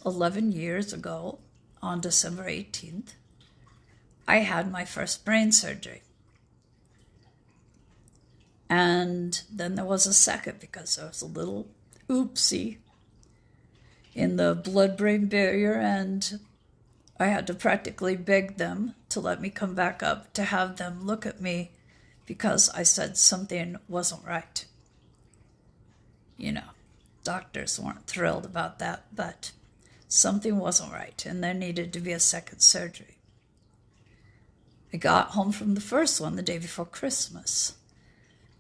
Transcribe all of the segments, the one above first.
11 years ago, on December 18th, I had my first brain surgery. And then there was a second because there was a little oopsie in the blood-brain barrier, and I had to practically beg them to let me come back up to have them look at me because I said something wasn't right. You know, doctors weren't thrilled about that, but something wasn't right, and there needed to be a second surgery. I got home from the first one the day before Christmas.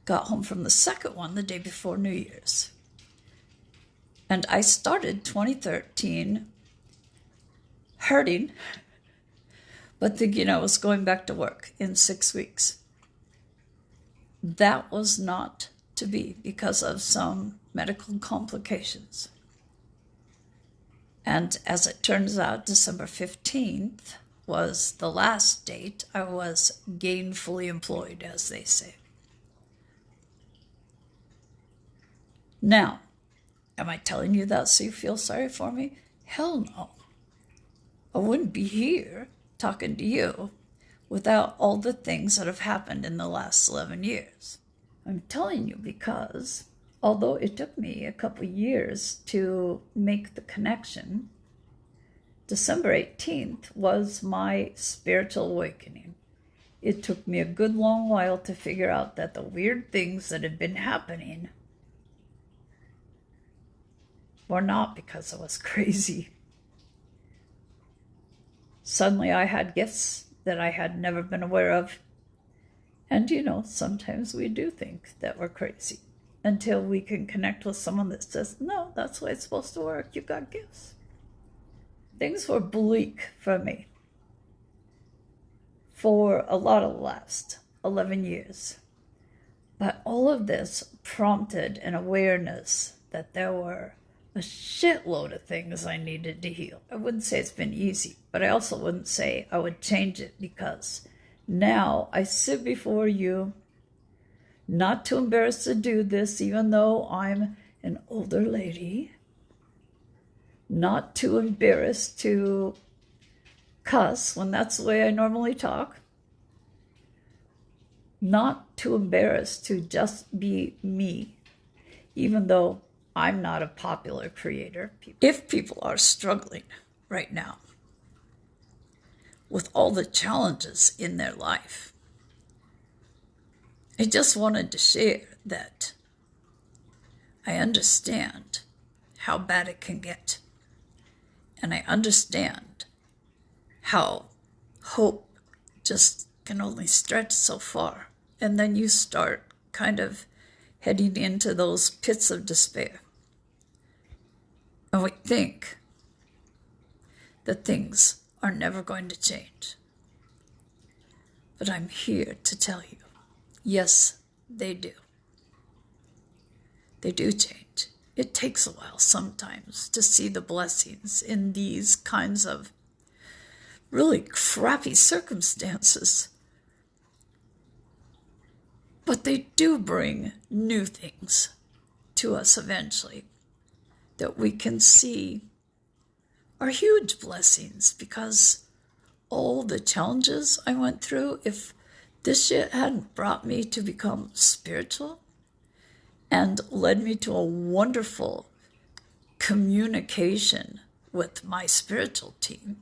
Got home from the second one the day before New Year's. And I started 2013 hurting, but thinking I was going back to work in 6 weeks. That was not to be because of some medical complications. And as it turns out, December 15th was the last date I was gainfully employed, as they say. Now, am I telling you that so you feel sorry for me? Hell no. I wouldn't be here talking to you without all the things that have happened in the last 11 years. I'm telling you because although it took me a couple years to make the connection, December 18th was my spiritual awakening. It took me a good long while to figure out that the weird things that had been happening were not because I was crazy. Suddenly I had gifts that I had never been aware of. And sometimes we do think that we're crazy until we can connect with someone that says, no, that's the way it's supposed to work. You got gifts. Things were bleak for me for a lot of the last 11 years. But all of this prompted an awareness that there were a shitload of things I needed to heal. I wouldn't say it's been easy, but I also wouldn't say I would change it because now I sit before you, not too embarrassed to do this, even though I'm an older lady, not too embarrassed to cuss when that's the way I normally talk, not too embarrassed to just be me, even though I'm not a popular creator. If people are struggling right now with all the challenges in their life, I just wanted to share that I understand how bad it can get. And I understand how hope just can only stretch so far. And then you start kind of heading into those pits of despair. And we think that things are never going to change. But I'm here to tell you, yes, they do. They do change. It takes a while sometimes to see the blessings in these kinds of really crappy circumstances. But they do bring new things to us eventually that we can see are huge blessings, because all the challenges I went through, if this shit hadn't brought me to become spiritual and led me to a wonderful communication with my spiritual team,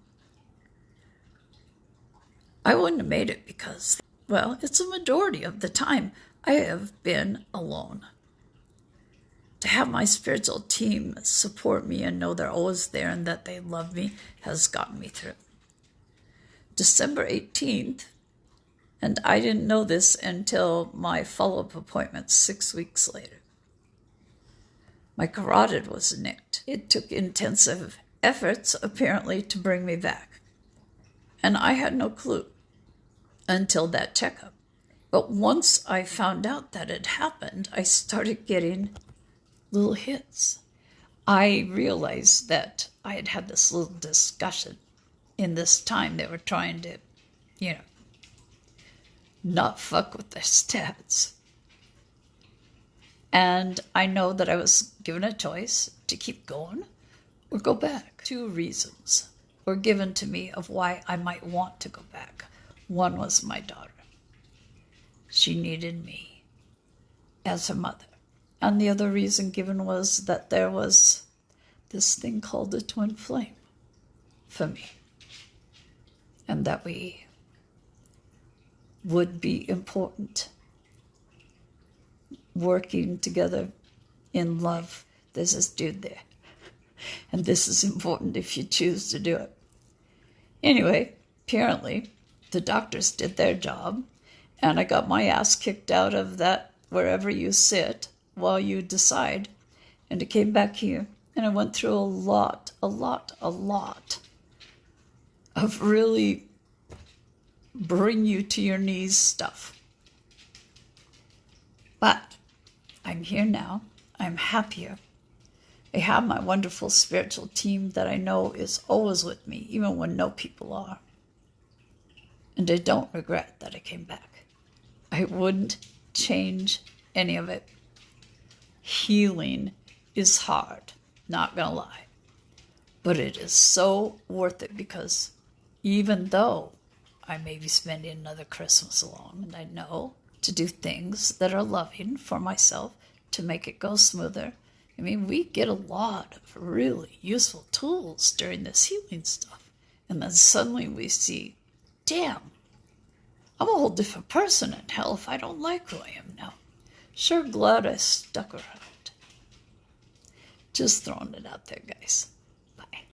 I wouldn't have made it because, well, it's a majority of the time I have been alone. To have my spiritual team support me and know they're always there and that they love me has gotten me through. December 18th, and I didn't know this until my follow-up appointment 6 weeks later. My carotid was nicked. It took intensive efforts, apparently, to bring me back. And I had no clue until that checkup. But once I found out that it happened, I started getting little hits. I realized that I had had this little discussion in this time. They were trying to, not fuck with their stats. And I know that I was given a choice to keep going or go back. Two reasons were given to me of why I might want to go back. One was my daughter. She needed me as her mother. And the other reason given was that there was this thing called the twin flame for me. And that we would be important working together in love. There's this dude there. And this is important if you choose to do it. Anyway, apparently, the doctors did their job, and I got my ass kicked out of that wherever you sit while you decide. And it came back here, and I went through a lot of really bring you to your knees stuff. But I'm here now. I'm happier. I have my wonderful spiritual team that I know is always with me, even when no people are. And I don't regret that I came back. I wouldn't change any of it. Healing is hard, not gonna lie. But it is so worth it, because even though I may be spending another Christmas alone, and I know to do things that are loving for myself to make it go smoother. I mean, we get a lot of really useful tools during this healing stuff. And then suddenly we see, damn, I'm a whole different person in hell if I don't like who I am now. Sure glad I stuck around. Just throwing it out there, guys.